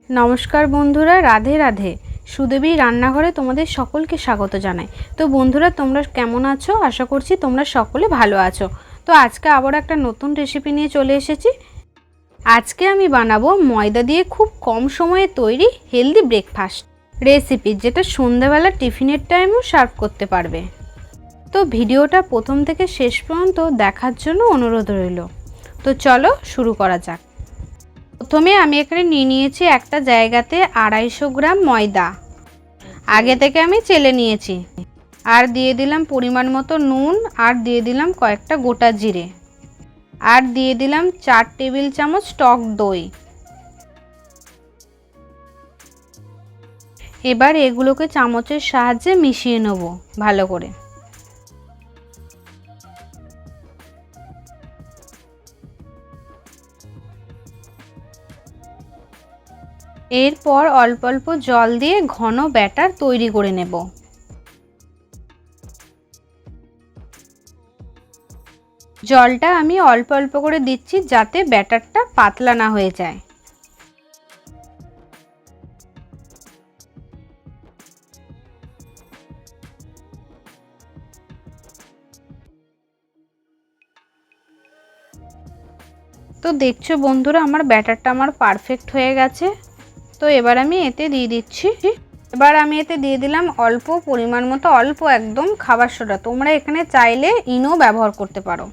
নমস্কার বন্ধুরা, রাধে রাধে। সুদেবী রান্নাঘরে তোমাদের সকলকে স্বাগত জানাই। তো বন্ধুরা, তোমরা কেমন আছো? আশা করছি তোমরা সকলে ভালো আছো। তো আজকে আবার একটা নতুন রেসিপি নিয়ে চলে এসেছি। আজকে আমি বানাবো ময়দা দিয়ে খুব কম সময়ে তৈরি হেলদি ব্রেকফাস্ট রেসিপি, যেটা সন্ধ্যাবেলা টিফিনের টাইমেও সার্ভ করতে পারবে। তো ভিডিওটা প্রথম থেকে শেষ পর্যন্ত দেখার জন্য অনুরোধ রইল। তো চলো শুরু করা যাক। প্রথমে আমি এখানে নিয়ে নিয়েছি একটা জায়গাতে 250 গ্রাম ময়দা। আগে থেকে আমি চেলে নিয়েছি। আর দিয়ে দিলাম পরিমাণ মতো নুন, আর দিয়ে দিলাম কয়েকটা গোটা জিরে, আর দিয়ে দিলাম 4 টেবিল চামচ টক দই। এবার এগুলোকে চামচের সাহায্যে মিশিয়ে নেব ভালো করে। এরপর অল্প অল্প জল দিয়ে ঘন ব্যাটার তৈরি করে নেব। জলটা আমি অল্প অল্প করে দিচ্ছি যাতে ব্যাটারটা পাতলা না হয়ে যায়। তো দেখছো বন্ধুরা, আমার ব্যাটারটা পারফেক্ট হয়ে গেছে। তো এবার আমি এতে দিয়ে দিচ্ছি, দিলাম অল্প পরিমাণ মতো, অল্প একদম খাবার সোডা। তোমরা এখানে চাইলে ইনো ব্যবহার করতে পারো।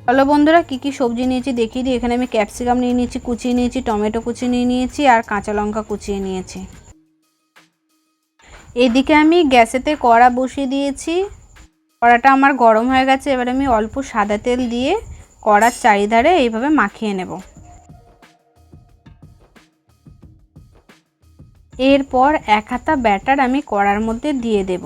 চলো বন্ধুরা, কি কি সবজি নিয়েছি দেখিয়ে দিই। এখানে আমি ক্যাপসিকাম নিয়ে নিয়েছি, কুচিয়ে নিয়েছি, টমেটো কুচিয়ে নিয়ে নিয়েছি, আর কাঁচা লঙ্কা কুচিয়ে নিয়েছি। এদিকে আমি গ্যাসেতে কড়া বসিয়ে দিয়েছি। কড়াটা আমার গরম হয়ে গেছে। এবার আমি অল্প সাদা তেল দিয়ে কড়ার চারিধারে এইভাবে মাখিয়ে নেব। এরপর এক হাতা ব্যাটার আমি কড়ার মধ্যে দিয়ে দেব।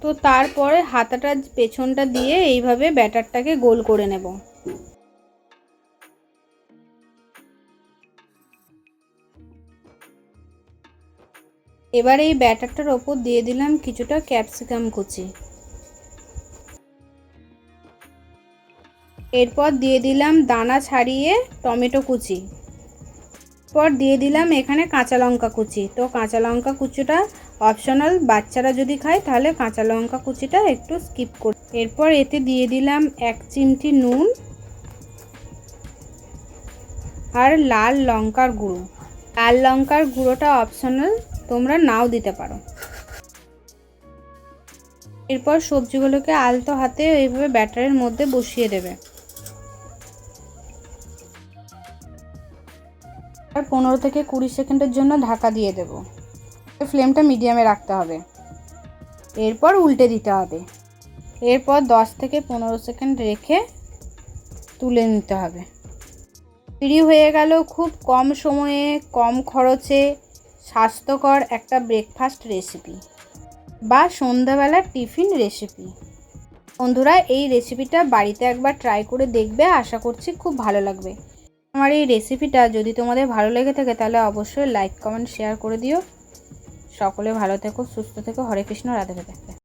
তো তারপরে হাতাটা পেছনটা দিয়ে এইভাবে ব্যাটারটাকে গোল করে নেব। এবার এই ব্যাটারটার ওপর দিয়ে দিলাম কিছুটা ক্যাপসিকাম কুচি। এরপর দিয়ে দিলাম দানা ছাড়িয়ে টমেটো কুচি। এরপর দিয়ে দিলাম এখানে কাঁচা লঙ্কা কুচি। তো কাঁচা লঙ্কা কুচিটা অপশনাল, বাচ্চারা যদি খায় তাহলে কাঁচা লঙ্কা কুচিটা একটু স্কিপ করুন। এরপর এতে দিয়ে দিলাম 1 চিমটি নুন আর লাল লঙ্কার গুঁড়ো। লাল লঙ্কার গুঁড়োটা অপশনাল, তোমরা নাও দিতে পারো। এরপর সবজিগুলোকে আলতো হাতে এইভাবে ব্যাটারের মধ্যে বসিয়ে দেবে। আর 15 থেকে 20 সেকেন্ডের জন্য ঢাকা দিয়ে দেব। ফ্লেমটা মিডিয়ামে রাখতে হবে। এরপর উল্টে দিতে হবে। এরপর 10 থেকে 15 সেকেন্ড রেখে তুলে নিতে হবে। তৈরি হয়ে গেল খুব কম সময়ে, কম খরচে স্বাস্থ্যকর একটা ব্রেকফাস্ট রেসিপি বা সন্ধ্যাবেলার টিফিন রেসিপি। বন্ধুরা, এই রেসিপিটা বাড়িতে একবার ট্রাই করে দেখবে, আশা করছি খুব ভালো লাগবে। আমার এই রেসিপিটা যদি তোমাদের ভালো লেগে থাকে তাহলে অবশ্যই লাইক, কমেন্ট, শেয়ার করে দিও। সকলে ভালো থেকো, সুস্থ থেকো। হরে কৃষ্ণ, রাধে রাধে।